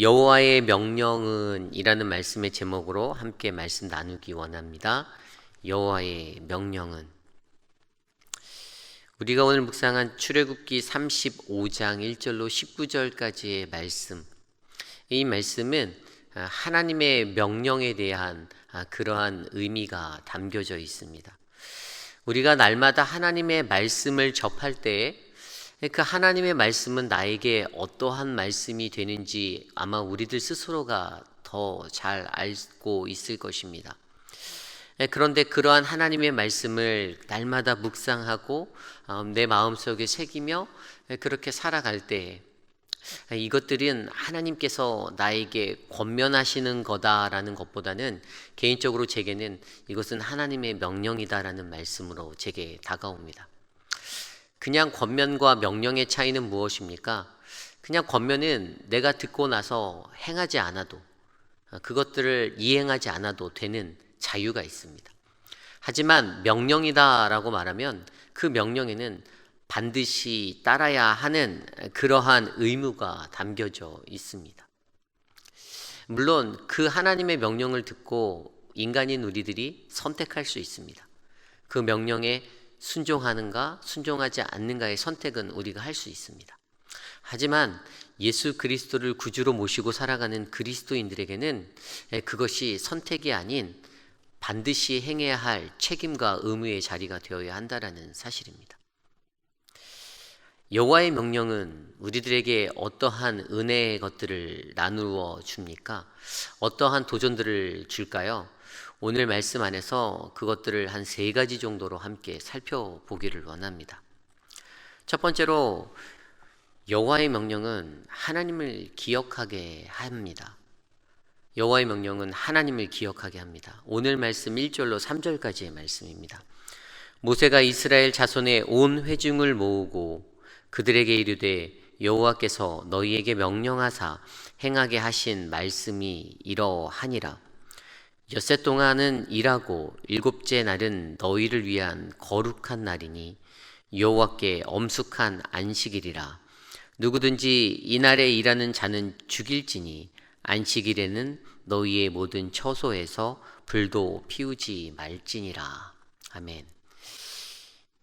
여호와의 명령은 이라는 말씀의 제목으로 함께 말씀 나누기 원합니다. 여호와의 명령은, 우리가 오늘 묵상한 출애굽기 35장 1절로 19절까지의 말씀, 이 말씀은 하나님의 명령에 대한 그러한 의미가 담겨져 있습니다. 우리가 날마다 하나님의 말씀을 접할 때에 그 하나님의 말씀은 나에게 어떠한 말씀이 되는지 아마 우리들 스스로가 더 잘 알고 있을 것입니다. 그런데 그러한 하나님의 말씀을 날마다 묵상하고 내 마음속에 새기며 그렇게 살아갈 때 이것들은 하나님께서 나에게 권면하시는 거다라는 것보다는 개인적으로 제게는 이것은 하나님의 명령이다라는 말씀으로 제게 다가옵니다. 그냥 권면과 명령의 차이는 무엇입니까? 그냥 권면은 내가 듣고 나서 행하지 않아도, 그것들을 이행하지 않아도 되는 자유가 있습니다. 하지만 명령이다라고 말하면 그 명령에는 반드시 따라야 하는 그러한 의무가 담겨져 있습니다. 물론 그 하나님의 명령을 듣고 인간인 우리들이 선택할 수 있습니다. 그 명령에 순종하는가 순종하지 않는가의 선택은 우리가 할 수 있습니다. 하지만 예수 그리스도를 구주로 모시고 살아가는 그리스도인들에게는 그것이 선택이 아닌 반드시 행해야 할 책임과 의무의 자리가 되어야 한다는 사실입니다. 여호와의 명령은 우리들에게 어떠한 은혜의 것들을 나누어 줍니까? 어떠한 도전들을 줄까요? 오늘 말씀 안에서 그것들을 한 3가지 정도로 함께 살펴보기를 원합니다. 첫 번째로, 여호와의 명령은 하나님을 기억하게 합니다. 여호와의 명령은 하나님을 기억하게 합니다. 오늘 말씀 1절로 3절까지의 말씀입니다. 모세가 이스라엘 자손의 온 회중을 모으고 그들에게 이르되 여호와께서 너희에게 명령하사 행하게 하신 말씀이 이러하니라. 엿새 동안은 일하고 7째 날은 너희를 위한 거룩한 날이니 여호와께 엄숙한 안식일이라. 누구든지 이날에 일하는 자는 죽일지니 안식일에는 너희의 모든 처소에서 불도 피우지 말지니라. 아멘.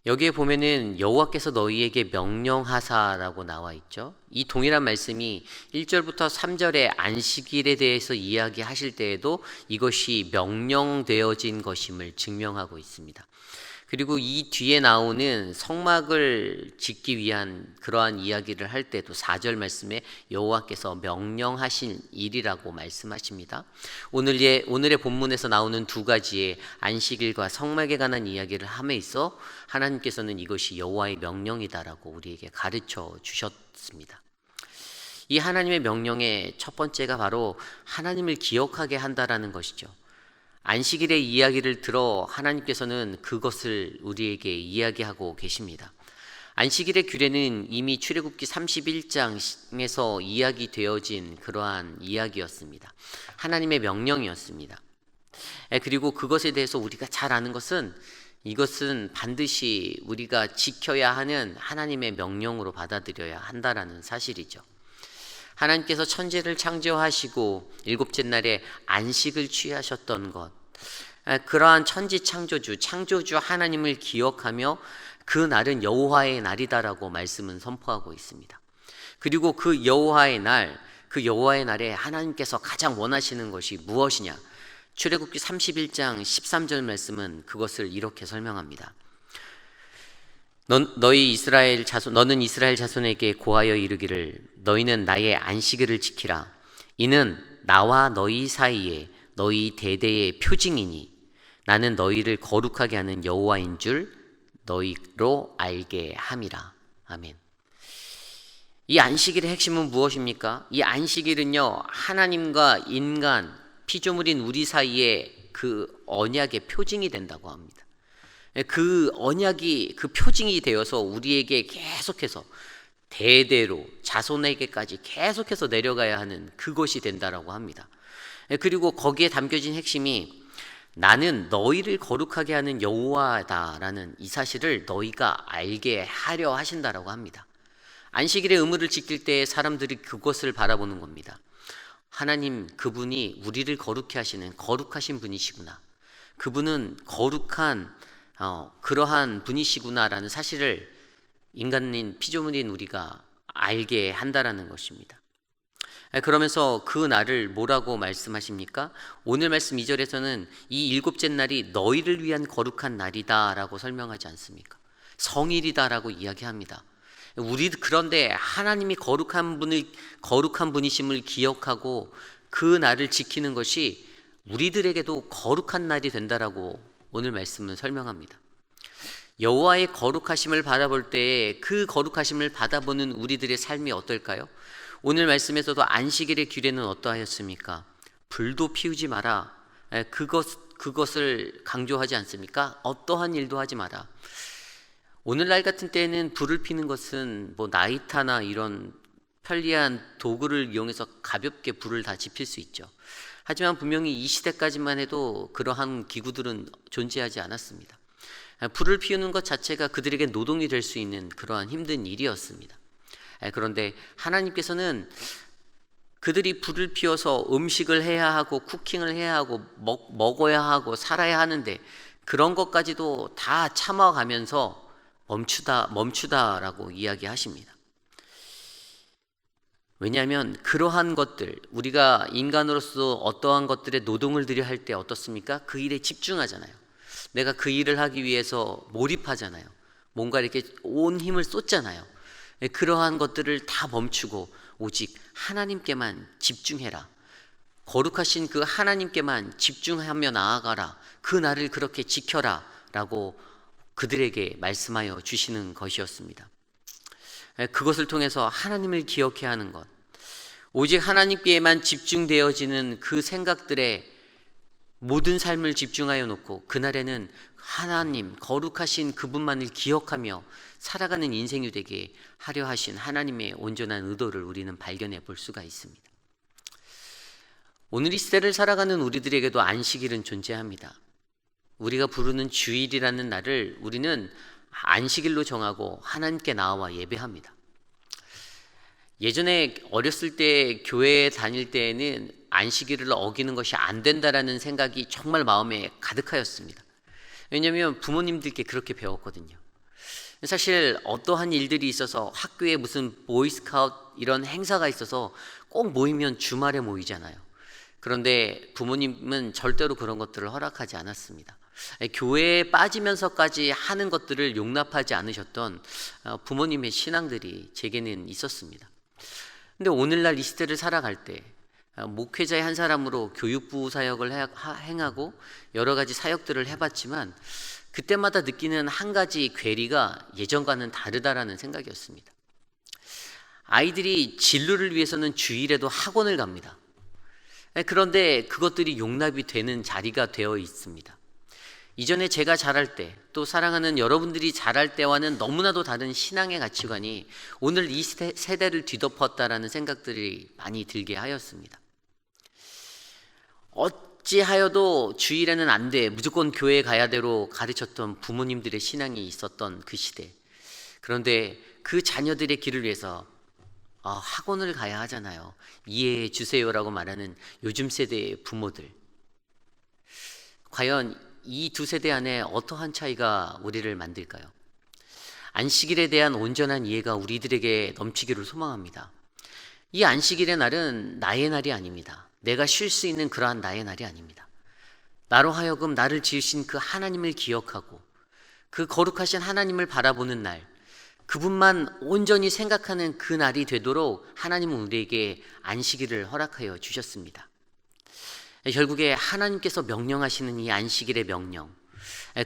여기에 보면은 여호와께서 너희에게 명령하사라고 나와 있죠. 이 동일한 말씀이 1절부터 3절의 안식일에 대해서 이야기하실 때에도 이것이 명령되어진 것임을 증명하고 있습니다. 그리고 이 뒤에 나오는 성막을 짓기 위한 그러한 이야기를 할 때도 4절 말씀에 여호와께서 명령하신 일이라고 말씀하십니다. 오늘의 본문에서 나오는 2가지의 안식일과 성막에 관한 이야기를 함에 있어 하나님께서는 이것이 여호와의 명령이다라고 우리에게 가르쳐 주셨습니다. 이 하나님의 명령의 첫 번째가 바로 하나님을 기억하게 한다라는 것이죠. 안식일의 이야기를 들어 하나님께서는 그것을 우리에게 이야기하고 계십니다. 안식일의 규례는 이미 출애굽기 31장에서 이야기되어진 그러한 이야기였습니다. 하나님의 명령이었습니다. 그리고 그것에 대해서 우리가 잘 아는 것은 이것은 반드시 우리가 지켜야 하는 하나님의 명령으로 받아들여야 한다라는 사실이죠. 하나님께서 천지를 창조하시고 7째 날에 안식을 취하셨던 것, 그러한 천지 창조주 하나님을 기억하며 그 날은 여호와의 날이다라고 말씀은 선포하고 있습니다. 그리고 그 여호와의 날에 하나님께서 가장 원하시는 것이 무엇이냐? 출애굽기 31장 13절 말씀은 그것을 이렇게 설명합니다. 너는 이스라엘 자손에게 고하여 이르기를 너희는 나의 안식일을 지키라. 이는 나와 너희 사이에 너희 대대의 표징이니 나는 너희를 거룩하게 하는 여호와인 줄 너희로 알게 함이라. 아멘. 이 안식일의 핵심은 무엇입니까? 이 안식일은요, 하나님과 인간, 피조물인 우리 사이에 그 언약의 표징이 된다고 합니다. 그 언약이 그 표징이 되어서 우리에게 계속해서 대대로 자손에게까지 계속해서 내려가야 하는 그것이 된다라고 합니다. 그리고 거기에 담겨진 핵심이 나는 너희를 거룩하게 하는 여호와다라는 이 사실을 너희가 알게 하려 하신다라고 합니다. 안식일의 의무를 지킬 때 사람들이 그것을 바라보는 겁니다. 하나님 그분이 우리를 거룩해 하시는 거룩하신 분이시구나. 그분은 거룩한 그러한 분이시구나라는 사실을 인간인 피조물인 우리가 알게 한다라는 것입니다. 그러면서 그 날을 뭐라고 말씀하십니까? 오늘 말씀 2절에서는 이 일곱째 날이 너희를 위한 거룩한 날이다 라고 설명하지 않습니까? 성일이다 라고 이야기합니다. 그런데 하나님이 거룩한 분이심을 기억하고 그 날을 지키는 것이 우리들에게도 거룩한 날이 된다라고 오늘 말씀은 설명합니다. 여호와의 거룩하심을 바라볼 때에 그 거룩하심을 받아보는 우리들의 삶이 어떨까요? 오늘 말씀에서도 안식일의 규례는 어떠하였습니까? 불도 피우지 마라. 그것을 강조하지 않습니까? 어떠한 일도 하지 마라. 오늘날 같은 때에는 불을 피는 것은 나이타나 이런 편리한 도구를 이용해서 가볍게 불을 다 지필 수 있죠. 하지만 분명히 이 시대까지만 해도 그러한 기구들은 존재하지 않았습니다. 불을 피우는 것 자체가 그들에게 노동이 될 수 있는 그러한 힘든 일이었습니다. 그런데 하나님께서는 그들이 불을 피워서 음식을 해야 하고 쿠킹을 해야 하고 먹어야 하고 살아야 하는데 그런 것까지도 다 참아가면서 멈추다라고 이야기하십니다. 왜냐하면 그러한 것들, 우리가 인간으로서 어떠한 것들에 노동을 들여 할 때 어떻습니까? 그 일에 집중하잖아요. 내가 그 일을 하기 위해서 몰입하잖아요. 뭔가 이렇게 온 힘을 쏟잖아요. 그러한 것들을 다 멈추고 오직 하나님께만 집중해라. 거룩하신 그 하나님께만 집중하며 나아가라. 그 날을 그렇게 지켜라 라고 그들에게 말씀하여 주시는 것이었습니다. 그것을 통해서 하나님을 기억해야 하는 것, 오직 하나님께만 집중되어지는 그 생각들에 모든 삶을 집중하여 놓고 그날에는 하나님 거룩하신 그분만을 기억하며 살아가는 인생이 되게 하려 하신 하나님의 온전한 의도를 우리는 발견해 볼 수가 있습니다. 오늘 이 시대를 살아가는 우리들에게도 안식일은 존재합니다. 우리가 부르는 주일이라는 날을 우리는 안식일로 정하고 하나님께 나와 예배합니다. 예전에 어렸을 때 교회에 다닐 때에는 안식일을 어기는 것이 안 된다라는 생각이 정말 마음에 가득하였습니다. 왜냐하면 부모님들께 그렇게 배웠거든요. 사실 어떠한 일들이 있어서 학교에 무슨 보이스카우트 이런 행사가 있어서 꼭 모이면 주말에 모이잖아요. 그런데 부모님은 절대로 그런 것들을 허락하지 않았습니다. 교회에 빠지면서까지 하는 것들을 용납하지 않으셨던 부모님의 신앙들이 제게는 있었습니다. 근데 오늘날 이 시대를 살아갈 때 목회자의 한 사람으로 교육부 사역을 행하고 여러 가지 사역들을 해봤지만 그때마다 느끼는 한 가지 괴리가 예전과는 다르다라는 생각이었습니다. 아이들이 진로를 위해서는 주일에도 학원을 갑니다. 그런데 그것들이 용납이 되는 자리가 되어 있습니다. 이전에 제가 자랄 때, 또 사랑하는 여러분들이 자랄 때와는 너무나도 다른 신앙의 가치관이 오늘 이 세대를 뒤덮었다라는 생각들이 많이 들게 하였습니다. 어찌하여도 주일에는 안 돼, 무조건 교회에 가야 되로 가르쳤던 부모님들의 신앙이 있었던 그 시대. 그런데 그 자녀들의 길을 위해서 학원을 가야 하잖아요. 이해해 주세요라고 말하는 요즘 세대의 부모들. 과연 이 두 세대 안에 어떠한 차이가 우리를 만들까요? 안식일에 대한 온전한 이해가 우리들에게 넘치기를 소망합니다. 이 안식일의 날은 나의 날이 아닙니다. 내가 쉴 수 있는 그러한 나의 날이 아닙니다. 나로 하여금 나를 지으신 그 하나님을 기억하고 그 거룩하신 하나님을 바라보는 날, 그분만 온전히 생각하는 그 날이 되도록 하나님은 우리에게 안식일을 허락하여 주셨습니다. 결국에 하나님께서 명령하시는 이 안식일의 명령,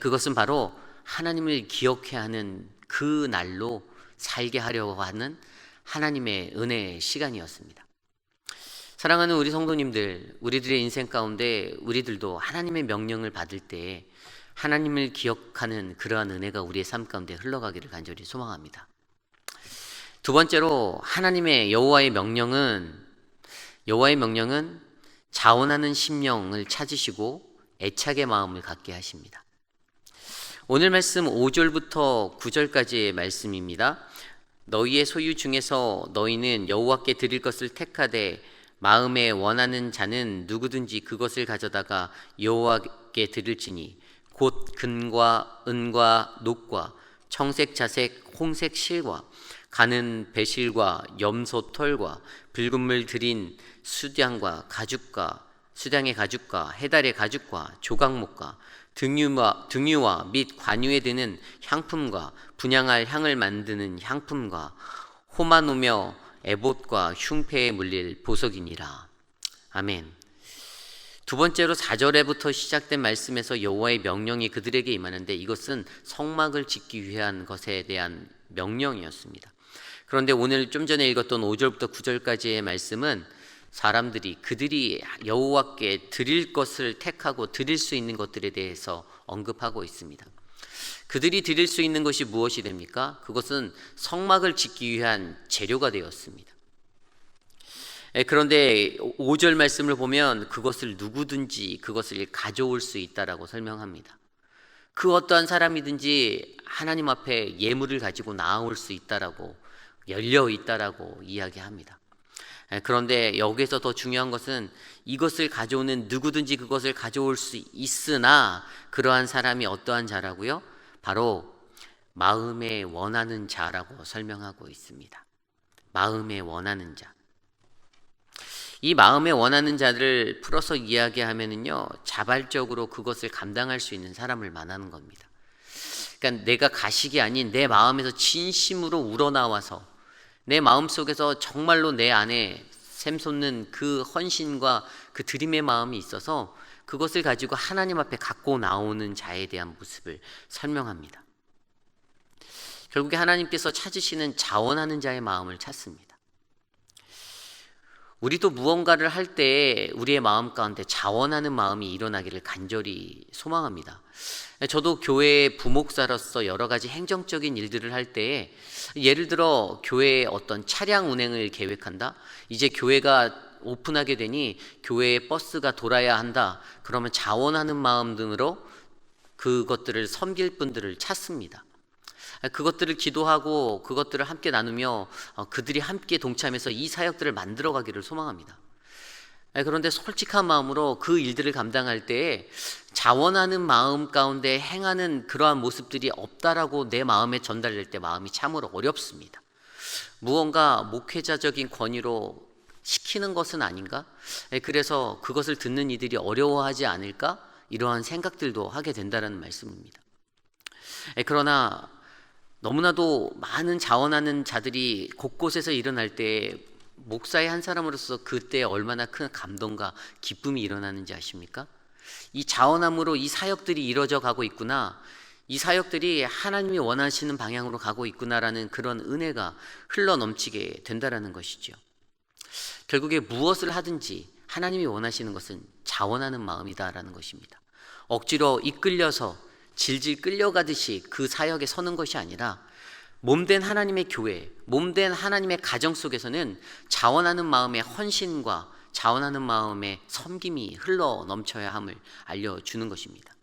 그것은 바로 하나님을 기억해야 하는 그 날로 살게 하려고 하는 하나님의 은혜의 시간이었습니다. 사랑하는 우리 성도님들, 우리들의 인생 가운데 우리들도 하나님의 명령을 받을 때 하나님을 기억하는 그러한 은혜가 우리의 삶 가운데 흘러가기를 간절히 소망합니다. 두 번째로 하나님의 여호와의 명령은 자원하는 심령을 찾으시고 애착의 마음을 갖게 하십니다. 오늘 말씀 5절부터 9절까지의 말씀입니다. 너희의 소유 중에서 너희는 여호와께 드릴 것을 택하되 마음에 원하는 자는 누구든지 그것을 가져다가 여호와께 드릴지니 곧 금과 은과 녹과 청색 자색 홍색 실과 가는 배실과 염소 털과 붉은 물 들인 수량과 가죽과 수량의 가죽과 해달의 가죽과 조각목과 등유와 및 관유에 드는 향품과 분향할 향을 만드는 향품과 호마노며 에봇과 흉패에 물릴 보석이니라. 아멘. 두 번째로 4절에부터 시작된 말씀에서 여호와의 명령이 그들에게 임하는데 이것은 성막을 짓기 위한 것에 대한 명령이었습니다. 그런데 오늘 좀 전에 읽었던 5절부터 9절까지의 말씀은 사람들이 그들이 여호와께 드릴 것을 택하고 드릴 수 있는 것들에 대해서 언급하고 있습니다. 그들이 드릴 수 있는 것이 무엇이 됩니까? 그것은 성막을 짓기 위한 재료가 되었습니다. 그런데 5절 말씀을 보면 그것을 누구든지 그것을 가져올 수 있다라고 설명합니다. 그 어떠한 사람이든지 하나님 앞에 예물을 가지고 나아올 수 있다라고, 열려 있다라고 이야기합니다. 그런데 여기서 더 중요한 것은 이것을 가져오는 누구든지 그것을 가져올 수 있으나 그러한 사람이 어떠한 자라고요? 바로 마음에 원하는 자라고 설명하고 있습니다. 마음에 원하는 자. 이 마음에 원하는 자를 풀어서 이야기하면은요, 자발적으로 그것을 감당할 수 있는 사람을 말하는 겁니다. 그러니까 내가 가식이 아닌 내 마음에서 진심으로 우러나와서 내 마음속에서 정말로 내 안에 샘솟는 그 헌신과 그 드림의 마음이 있어서 그것을 가지고 하나님 앞에 갖고 나오는 자에 대한 모습을 설명합니다. 결국에 하나님께서 찾으시는 자원하는 자의 마음을 찾습니다. 우리도 무언가를 할 때 우리의 마음 가운데 자원하는 마음이 일어나기를 간절히 소망합니다. 저도 교회의 부목사로서 여러 가지 행정적인 일들을 할 때, 예를 들어 교회의 어떤 차량 운행을 계획한다. 이제 교회가 오픈하게 되니 교회에 버스가 돌아야 한다. 그러면 자원하는 마음 등으로 그것들을 섬길 분들을 찾습니다. 그것들을 기도하고 그것들을 함께 나누며 그들이 함께 동참해서 이 사역들을 만들어 가기를 소망합니다. 그런데 솔직한 마음으로 그 일들을 감당할 때에 자원하는 마음 가운데 행하는 그러한 모습들이 없다라고 내 마음에 전달될 때 마음이 참으로 어렵습니다. 무언가 목회자적인 권위로 시키는 것은 아닌가? 그래서 그것을 듣는 이들이 어려워하지 않을까? 이러한 생각들도 하게 된다는 말씀입니다. 그러나 너무나도 많은 자원하는 자들이 곳곳에서 일어날 때 목사의 한 사람으로서 그때 얼마나 큰 감동과 기쁨이 일어나는지 아십니까? 이 자원함으로 이 사역들이 이루어져 가고 있구나, 이 사역들이 하나님이 원하시는 방향으로 가고 있구나라는 그런 은혜가 흘러 넘치게 된다라는 것이죠. 결국에 무엇을 하든지 하나님이 원하시는 것은 자원하는 마음이다라는 것입니다. 억지로 이끌려서 질질 끌려가듯이 그 사역에 서는 것이 아니라 몸된 하나님의 교회, 몸된 하나님의 가정 속에서는 자원하는 마음의 헌신과 자원하는 마음의 섬김이 흘러 넘쳐야 함을 알려주는 것입니다.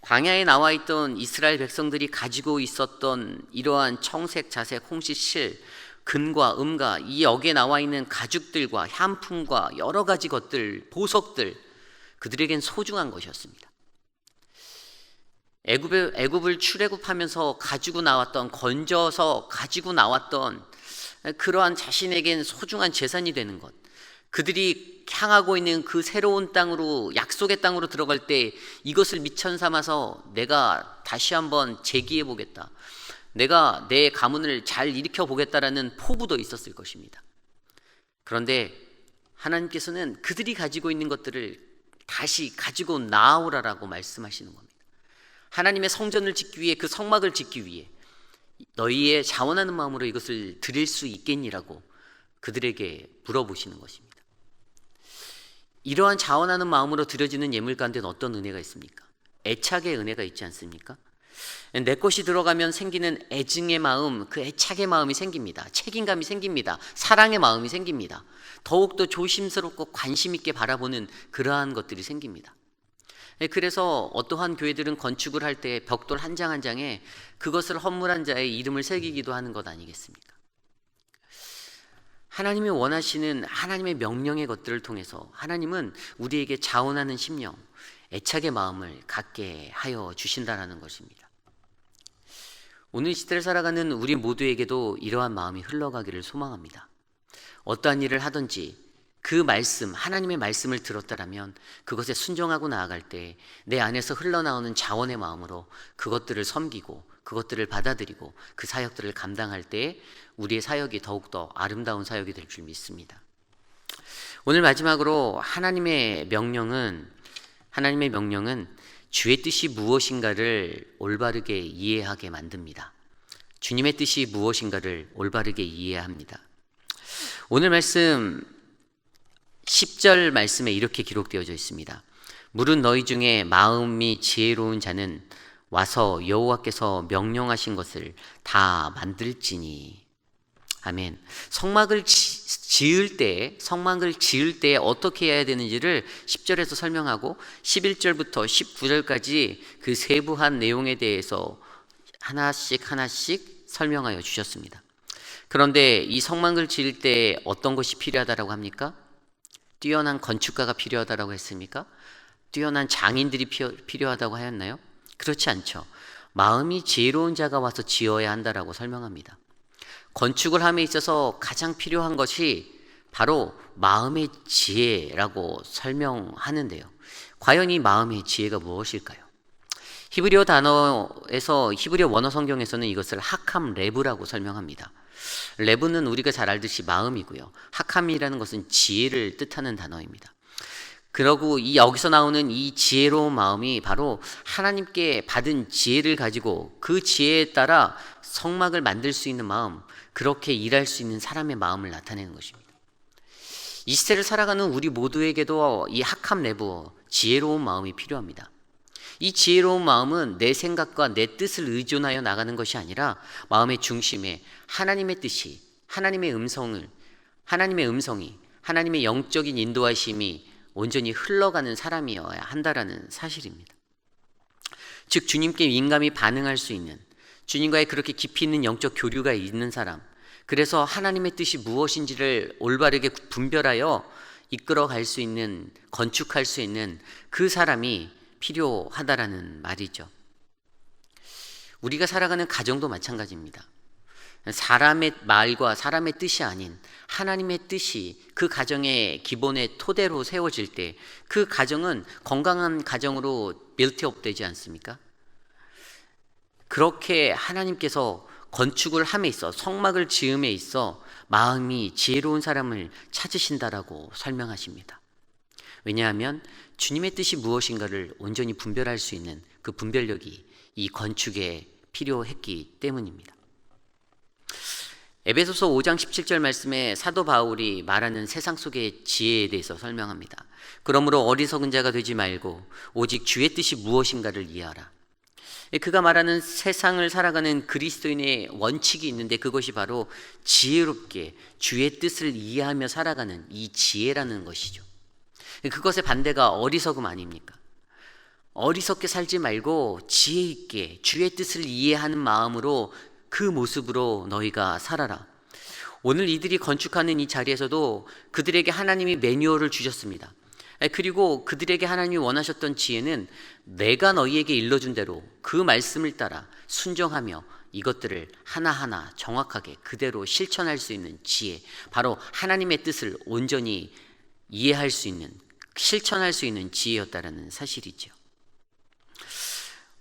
광야에 나와 있던 이스라엘 백성들이 가지고 있었던 이러한 청색, 자색, 홍시, 실, 금과 음과 이 역에 나와 있는 가죽들과 향품과 여러 가지 것들, 보석들, 그들에겐 소중한 것이었습니다. 애굽을 출애굽하면서 가지고 나왔던, 건져서 가지고 나왔던 그러한 자신에겐 소중한 재산이 되는 것, 그들이 향하고 있는 그 새로운 땅으로, 약속의 땅으로 들어갈 때 이것을 미천 삼아서 내가 다시 한번 재기해 보겠다, 내가 내 가문을 잘 일으켜 보겠다라는 포부도 있었을 것입니다. 그런데 하나님께서는 그들이 가지고 있는 것들을 다시 가지고 나오라라고 말씀하시는 겁니다. 하나님의 성전을 짓기 위해, 그 성막을 짓기 위해 너희의 자원하는 마음으로 이것을 드릴 수 있겠니라고 그들에게 물어보시는 것입니다. 이러한 자원하는 마음으로 드려지는 예물 가운데는 어떤 은혜가 있습니까? 애착의 은혜가 있지 않습니까? 내 것이 들어가면 생기는 애증의 마음, 그 애착의 마음이 생깁니다. 책임감이 생깁니다. 사랑의 마음이 생깁니다. 더욱더 조심스럽고 관심 있게 바라보는 그러한 것들이 생깁니다. 그래서 어떠한 교회들은 건축을 할 때 벽돌 한 장 한 장에 그것을 헌물한 자의 이름을 새기기도 하는 것 아니겠습니까? 하나님이 원하시는 하나님의 명령의 것들을 통해서 하나님은 우리에게 자원하는 심령, 애착의 마음을 갖게 하여 주신다라는 것입니다. 오늘 시대를 살아가는 우리 모두에게도 이러한 마음이 흘러가기를 소망합니다. 어떠한 일을 하든지 그 말씀, 하나님의 말씀을 들었다라면 그것에 순종하고 나아갈 때 내 안에서 흘러나오는 자원의 마음으로 그것들을 섬기고 그것들을 받아들이고 그 사역들을 감당할 때 우리의 사역이 더욱더 아름다운 사역이 될 줄 믿습니다. 오늘 마지막으로 하나님의 명령은 주의 뜻이 무엇인가를 올바르게 이해하게 만듭니다. 주님의 뜻이 무엇인가를 올바르게 이해해야 합니다. 오늘 말씀 10절 말씀에 이렇게 기록되어져 있습니다. 물은 너희 중에 마음이 지혜로운 자는 와서 여호와께서 명령하신 것을 다 만들지니. 아멘. 성막을 지을 때 어떻게 해야 되는지를 10절에서 설명하고 11절부터 19절까지 그 세부한 내용에 대해서 하나씩 설명하여 주셨습니다. 그런데 이 성막을 지을 때 어떤 것이 필요하다라고 합니까? 뛰어난 건축가가 필요하다라고 했습니까? 뛰어난 장인들이 필요하다고 하였나요? 그렇지 않죠. 마음이 지혜로운 자가 와서 지어야 한다라고 설명합니다. 건축을 함에 있어서 가장 필요한 것이 바로 마음의 지혜라고 설명하는데요. 과연 이 마음의 지혜가 무엇일까요? 히브리어 원어 성경에서는 이것을 하캄 레브라고 설명합니다. 레브는 우리가 잘 알듯이 마음이고요. 하캄이라는 것은 지혜를 뜻하는 단어입니다. 그러고 여기서 나오는 이 지혜로운 마음이 바로 하나님께 받은 지혜를 가지고 그 지혜에 따라 성막을 만들 수 있는 마음, 그렇게 일할 수 있는 사람의 마음을 나타내는 것입니다. 이 시대를 살아가는 우리 모두에게도 이 하캄 레브, 지혜로운 마음이 필요합니다. 이 지혜로운 마음은 내 생각과 내 뜻을 의존하여 나가는 것이 아니라 마음의 중심에 하나님의 뜻이, 하나님의 음성이, 하나님의 영적인 인도하심이 온전히 흘러가는 사람이어야 한다라는 사실입니다. 즉 주님께 민감히 반응할 수 있는, 주님과의 그렇게 깊이 있는 영적 교류가 있는 사람, 그래서 하나님의 뜻이 무엇인지를 올바르게 분별하여 이끌어갈 수 있는, 건축할 수 있는 그 사람이 필요하다라는 말이죠. 우리가 살아가는 가정도 마찬가지입니다. 사람의 말과 사람의 뜻이 아닌 하나님의 뜻이 그 가정의 기본의 토대로 세워질 때 그 가정은 건강한 가정으로 빌트업 되지 않습니까? 그렇게 하나님께서 건축을 함에 있어, 성막을 지음에 있어 마음이 지혜로운 사람을 찾으신다라고 설명하십니다. 왜냐하면 주님의 뜻이 무엇인가를 온전히 분별할 수 있는 그 분별력이 이 건축에 필요했기 때문입니다. 에베소서 5장 17절 말씀에 사도 바울이 말하는 세상 속의 지혜에 대해서 설명합니다. 그러므로 어리석은 자가 되지 말고 오직 주의 뜻이 무엇인가를 이해하라. 그가 말하는 세상을 살아가는 그리스도인의 원칙이 있는데 그것이 바로 지혜롭게 주의 뜻을 이해하며 살아가는 이 지혜라는 것이죠. 그것의 반대가 어리석음 아닙니까? 어리석게 살지 말고 지혜 있게 주의 뜻을 이해하는 마음으로 그 모습으로 너희가 살아라. 오늘 이들이 건축하는 이 자리에서도 그들에게 하나님이 매뉴얼을 주셨습니다. 그리고 그들에게 하나님이 원하셨던 지혜는 내가 너희에게 일러준 대로 그 말씀을 따라 순종하며 이것들을 하나하나 정확하게 그대로 실천할 수 있는 지혜, 바로 하나님의 뜻을 온전히 이해할 수 있는, 실천할 수 있는 지혜였다라는 사실이죠.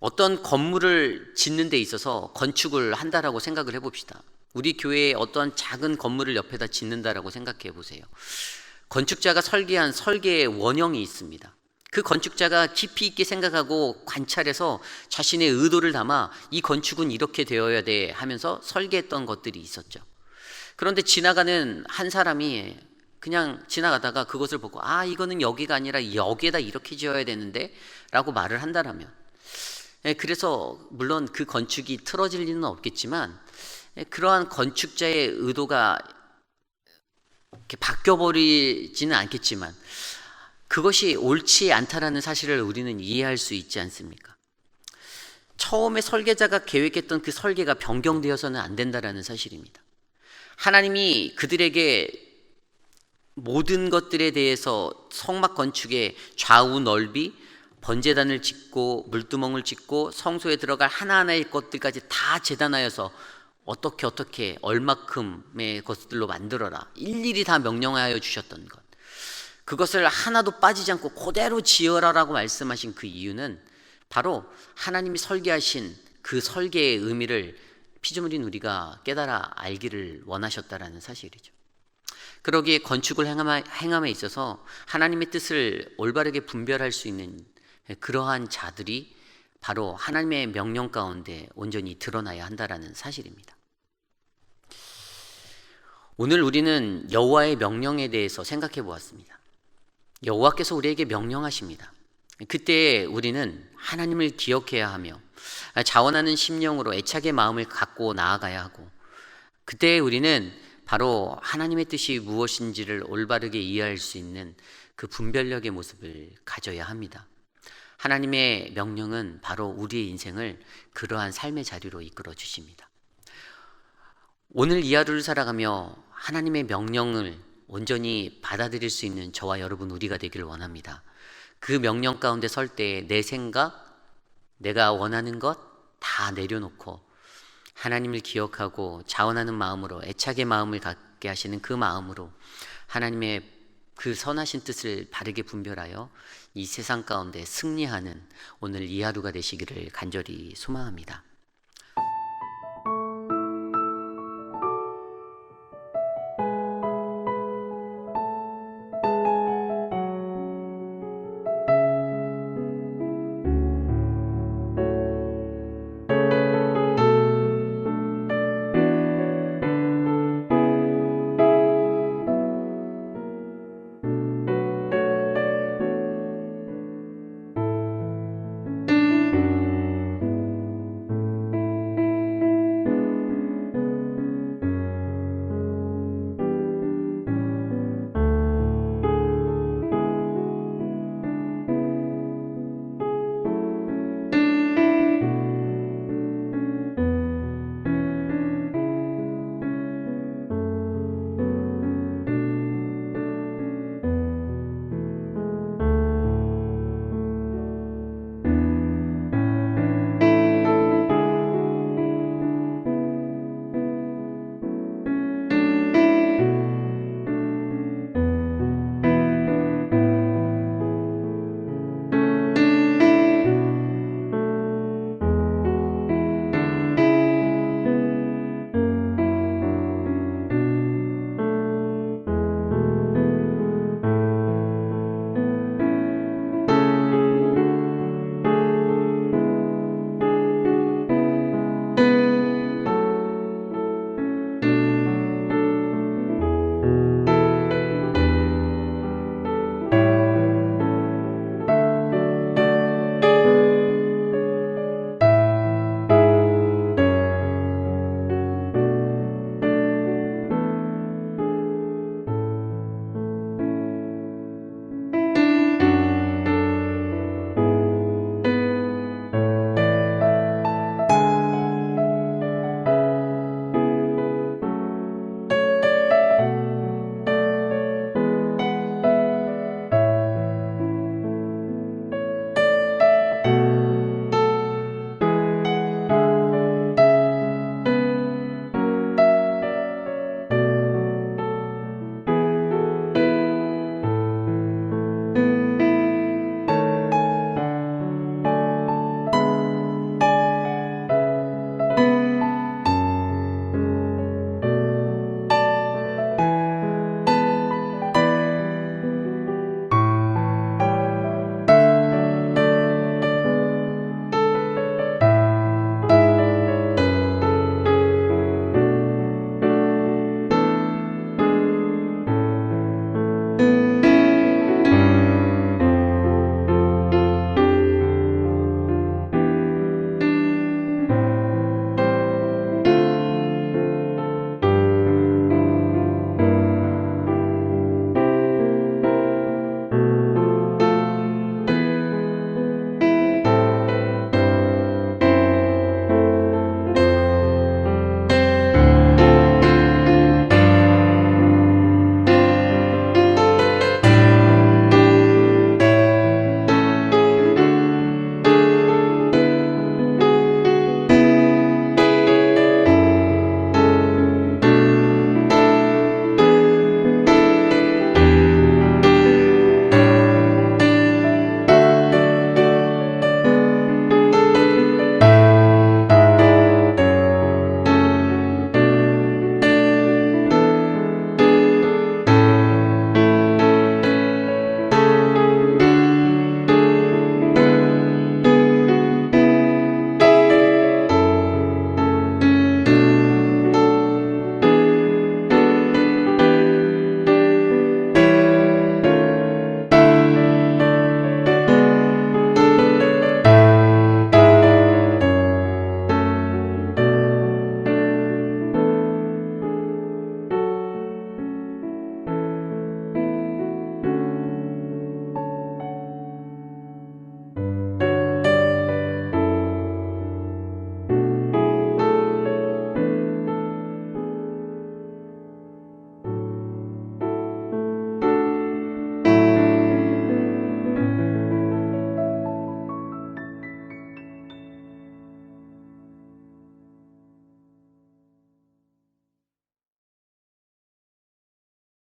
어떤 건물을 짓는 데 있어서 건축을 한다라고 생각을 해봅시다. 우리 교회에 어떠한 작은 건물을 옆에다 짓는다라고 생각해 보세요. 건축자가 설계한 설계의 원형이 있습니다. 그 건축자가 깊이 있게 생각하고 관찰해서 자신의 의도를 담아 이 건축은 이렇게 되어야 돼 하면서 설계했던 것들이 있었죠. 그런데 지나가는 한 사람이 그냥 지나가다가 그것을 보고 이거는 여기가 아니라 여기에다 이렇게 지어야 되는데 라고 말을 한다라면, 그래서 물론 그 건축이 틀어질 리는 없겠지만 그러한 건축자의 의도가 이렇게 바뀌어버리지는 않겠지만 그것이 옳지 않다라는 사실을 우리는 이해할 수 있지 않습니까? 처음에 설계자가 계획했던 그 설계가 변경되어서는 안 된다라는 사실입니다. 하나님이 그들에게 모든 것들에 대해서 성막 건축의 좌우 넓이, 번제단을 짓고 물두멍을 짓고 성소에 들어갈 하나하나의 것들까지 다 재단하여서 어떻게 얼마큼의 것들로 만들어라, 일일이 다 명령하여 주셨던 것, 그것을 하나도 빠지지 않고 그대로 지어라라고 말씀하신 그 이유는 바로 하나님이 설계하신 그 설계의 의미를 피조물인 우리가 깨달아 알기를 원하셨다라는 사실이죠. 그러기에 건축을 행함에 있어서 하나님의 뜻을 올바르게 분별할 수 있는 그러한 자들이 바로 하나님의 명령 가운데 온전히 드러나야 한다라는 사실입니다. 오늘 우리는 여호와의 명령에 대해서 생각해 보았습니다. 여호와께서 우리에게 명령하십니다. 그때 우리는 하나님을 기억해야 하며 자원하는 심령으로 애착의 마음을 갖고 나아가야 하고, 그때 우리는 바로 하나님의 뜻이 무엇인지를 올바르게 이해할 수 있는 그 분별력의 모습을 가져야 합니다. 하나님의 명령은 바로 우리의 인생을 그러한 삶의 자리로 이끌어 주십니다. 오늘 이 하루를 살아가며 하나님의 명령을 온전히 받아들일 수 있는 저와 여러분 우리가 되기를 원합니다. 그 명령 가운데 설 때 내 생각, 내가 원하는 것 다 내려놓고 하나님을 기억하고 자원하는 마음으로, 애착의 마음을 갖게 하시는 그 마음으로 하나님의 그 선하신 뜻을 바르게 분별하여 이 세상 가운데 승리하는 오늘 이 하루가 되시기를 간절히 소망합니다.